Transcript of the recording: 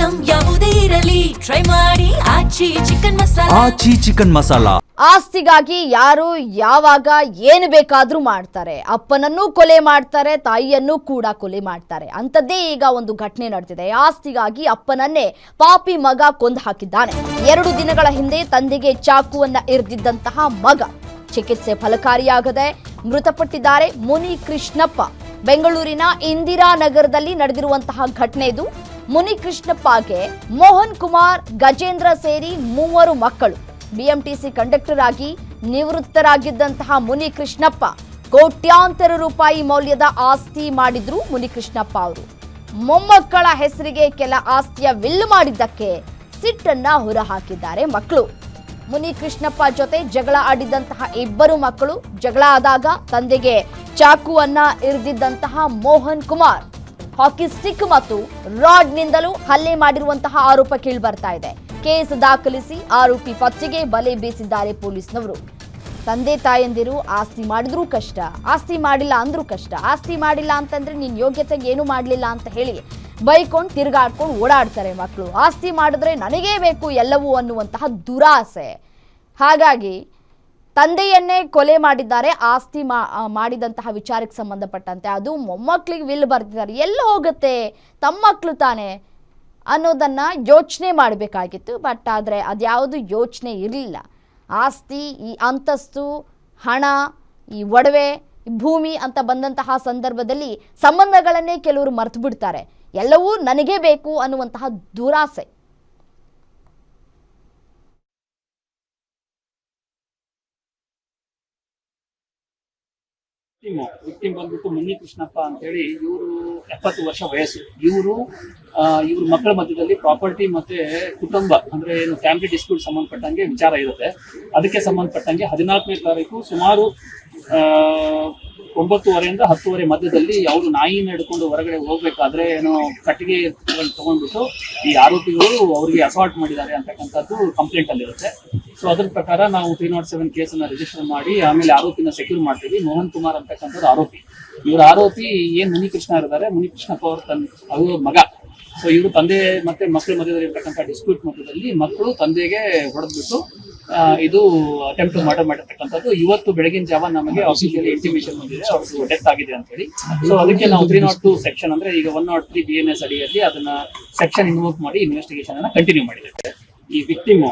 Item ಯಾವುದೇ ಇರಲಿ try ಮಾಡಿ ಆಚಿ ಚಿಕನ್ ಮಸಾಲಾ. ಆಸ್ತಿಗಾಗಿ ಯಾರು ಯಾವಾಗ ಏನು ಬೇಕಾದ್ರೂ ಮಾಡ್ತಾರೆ. ಅಪ್ಪನನ್ನು ಕೊಲೆ ಮಾಡ್ತಾರೆ, ತಾಯಿಯನ್ನು ಕೂಡ ಕೊಲೆ ಮಾಡ್ತಾರೆ. ಅಂಥದ್ದೇ ಈಗ ಒಂದು ಘಟನೆ ನಡೆದಿದೆ. ಆಸ್ತಿಗಾಗಿ ಅಪ್ಪನನ್ನೇ ಪಾಪಿ ಮಗ ಕೊಂದು ಹಾಕಿದ್ದಾನೆ. 2 ದಿನಗಳ ಹಿಂದೆ ತಂದೆಗೆ ಚಾಕುವನ್ನ ಇರಿದಿದ್ದಂತಹ ಮಗ ಚಿಕಿತ್ಸೆ ಫಲಕಾರಿಯಾಗದೆ ಮೃತಪಟ್ಟಿದ್ದಾರೆ. ಮುನಿ ಕೃಷ್ಣಪ್ಪ ಬೆಂಗಳೂರಿನ ಇಂದಿರಾನಗರದಲ್ಲಿ ನಡೆದಿರುವಂತಹ ಘಟನೆ ಇದು. ಮುನಿ ಕೃಷ್ಣಪ್ಪಗೆ ಮೋಹನ್ ಕುಮಾರ್, ಗಜೇಂದ್ರ ಸೇರಿ 3 ಮಕ್ಕಳು. ಬಿಎಂಟಿಸಿ ಕಂಡಕ್ಟರ್ ಆಗಿ ನಿವೃತ್ತರಾಗಿದ್ದಂತಹ ಮುನಿ ಕೃಷ್ಣಪ್ಪ ಕೋಟ್ಯಾಂತರ ರೂಪಾಯಿ ಮೌಲ್ಯದ ಆಸ್ತಿ ಮಾಡಿದ್ರು. ಮುನಿ ಕೃಷ್ಣಪ್ಪ ಅವರು ಮೊಮ್ಮಕ್ಕಳ ಹೆಸರಿಗೆ ಕೆಲ ಆಸ್ತಿಯ ವಿಲ್ ಮಾಡಿದ್ದಕ್ಕೆ ಸಿಟ್ಟನ್ನ ಹೊರಹಾಕಿದ್ದಾರೆ ಮಕ್ಕಳು. ಮುನಿ ಕೃಷ್ಣಪ್ಪ ಜೊತೆ ಜಗಳ ಆಡಿದ್ದಂತಹ 2 ಮಕ್ಕಳು ಜಗಳ ಆದಾಗ ತಂದೆಗೆ ಚಾಕುವನ್ನ ಇರಿದಿದ್ದಂತಹ ಮೋಹನ್ ಕುಮಾರ್ ಹಾಕಿ ಸ್ಟಿಕ್ ಮತ್ತು ರಾಡ್ನಿಂದಲೂ ಹಲ್ಲೆ ಮಾಡಿರುವಂತಹ ಆರೋಪ ಕೇಳಿ ಬರ್ತಾ ಇದೆ. ಕೇಸ್ ದಾಖಲಿಸಿ ಆರೋಪಿ ಪತ್ತೆಗೆ ಬಲೆ ಬೀಸಿದ್ದಾರೆ ಪೊಲೀಸ್ನವರು. ತಂದೆ ತಾಯಂದಿರು ಆಸ್ತಿ ಮಾಡಿದ್ರೂ ಕಷ್ಟ, ಆಸ್ತಿ ಮಾಡಿಲ್ಲ ಅಂದ್ರೂ ಕಷ್ಟ. ಆಸ್ತಿ ಮಾಡಿಲ್ಲ ಅಂತಂದ್ರೆ ನೀನ್ ಯೋಗ್ಯತೆಗೆ ಏನು ಮಾಡಲಿಲ್ಲ ಅಂತ ಹೇಳಿ ಬೈಕೊಂಡು ತಿರುಗಾಡ್ಕೊಂಡು ಓಡಾಡ್ತಾರೆ ಮಕ್ಕಳು. ಆಸ್ತಿ ಮಾಡಿದ್ರೆ ನನಗೇ ಬೇಕು ಎಲ್ಲವೂ ಅನ್ನುವಂತಹ ದುರಾಸೆ. ಹಾಗಾಗಿ ತಂದೆಯನ್ನೇ ಕೊಲೆ ಮಾಡಿದ್ದಾರೆ. ಆಸ್ತಿ ಮಾಡಿದಂತಹ ವಿಚಾರಕ್ಕೆ ಸಂಬಂಧಪಟ್ಟಂತೆ ಅದು ಮೊಮ್ಮಕ್ಕಳಿಗೆ ವಿಲ್ ಬರ್ತಿದ್ದಾರೆ. ಎಲ್ಲಿ ಹೋಗುತ್ತೆ, ತಮ್ಮ ಮಕ್ಕಳು ತಾನೆ ಅನ್ನೋದನ್ನ ಯೋಚನೆ ಮಾಡಬೇಕಾಗಿತ್ತು. ಬಟ್ ಆದರೆ ಅದ್ಯಾವುದು ಯೋಚನೆ ಇರಲಿಲ್ಲ. ಆಸ್ತಿ, ಈ ಅಂತಸ್ತು, ಹಣ, ಈ ಒಡವೆ, ಭೂಮಿ ಅಂತ ಬಂದಂತಹ ಸಂದರ್ಭದಲ್ಲಿ ಸಂಬಂಧಗಳನ್ನೇ ಕೆಲವರು ಮರ್ತು ಬಿಡ್ತಾರೆ. ಎಲ್ಲವೂ ನನಗೇ ಬೇಕು ಅನ್ನುವಂತಹ ದುರಾಸೆ. ವಿಕ್ಟಿಮ್ ಬಂದ್ಬಿಟ್ಟು ಮುನಿ ಕೃಷ್ಣಪ್ಪ ಅಂತ ಹೇಳಿ. ಇವರು 70 ವರ್ಷ ವಯಸ್ಸು. ಇವ್ರ ಮಕ್ಕಳ ಮಧ್ಯದಲ್ಲಿ ಪ್ರಾಪರ್ಟಿ ಮತ್ತೆ ಕುಟುಂಬ ಅಂದ್ರೆ ಏನು ಫ್ಯಾಮಿಲಿ ಡಿಸ್ಪ್ಯೂಟ್ ಸಂಬಂಧಪಟ್ಟಂಗೆ ವಿಚಾರ ಇರುತ್ತೆ. ಅದಕ್ಕೆ ಸಂಬಂಧಪಟ್ಟಂಗೆ 14ನೇ ತಾರೀಕು ಸುಮಾರು 9:30 10:00 ಮಧ್ಯದಲ್ಲಿ ಅವರು ನಾಯಿನ ಹಿಡ್ಕೊಂಡು ಹೊರಗಡೆ ಹೋಗ್ಬೇಕಾದ್ರೆ ಏನೋ ಕಟ್ಟಿಗೆ ತಗೊಂಡ್ಬಿಟ್ಟು ಈ ಆರೋಪಿಗಳು ಅವರಿಗೆ ಅಸಾಲ್ಟ್ ಮಾಡಿದ್ದಾರೆ ಅಂತಕ್ಕಂಥದ್ದು ಕಂಪ್ಲೇಂಟ್ ಅಲ್ಲಿರುತ್ತೆ. ಸೊ ಅದ್ರ ಪ್ರಕಾರ ನಾವು 307 ಕೇಸನ್ನ ರಿಜಿಸ್ಟರ್ ಮಾಡಿ ಆಮೇಲೆ ಆರೋಪಿನ ಸೆಕ್ಯೂರ್ ಮಾಡ್ತೀವಿ. ಮೋಹನ್ ಕುಮಾರ್ ಅಂತಕ್ಕಂಥದ್ದು ಆರೋಪಿ. ಇವ್ರ ಆರೋಪಿ ಏನ್ ಮುನಿ ಕೃಷ್ಣ ಇದ್ದಾರೆ, ಮುನಿ ಕೃಷ್ಣಪ್ಪ ಅವ್ರ ಮಗ. ಸೊ ಇವರು ತಂದೆ ಮತ್ತೆ ಮಕ್ಕಳ ಮಧ್ಯದಲ್ಲಿ ಇರ್ತಕ್ಕಂಥ ಡಿಸ್ಪ್ಯೂಟ್ ಮಧ್ಯದಲ್ಲಿ ಮಕ್ಕಳು ತಂದೆಗೆ ಹೊಡೆದ್ಬಿಟ್ಟು ಇದು ಅಟೆಂಪ್ಟ್ ಟು ಮರ್ಡರ್ ಮಾಡಿರ್ತಕ್ಕಂಥದ್ದು. ಇವತ್ತು ಬೆಳಗಿನ ಜಾವ ನಮಗೆ ಆಫೀಸಿಯಲಿ ಇಂಟಿಮೇಷನ್ ಬಂದಿದೆ ಅವ್ರದ್ದು ಡೆತ್ ಆಗಿದೆ ಅಂತ ಹೇಳಿ. ಸೊ ಅದಕ್ಕೆ ನಾವು 302 ಸೆಕ್ಷನ್ ಅಂದ್ರೆ ಈಗ 103 BNS ಅಡಿಯಲ್ಲಿ ಅದನ್ನ ಸೆಕ್ಷನ್ ಇನ್ವೋಕ್ ಮಾಡಿ ಇನ್ವೆಸ್ಟಿಗೇಷನ್ ಅನ್ನ ಕಂಟಿನ್ಯೂ ಮಾಡಿದ್ದೇವೆ. ಈ ವಿಕ್ಟಿಮ್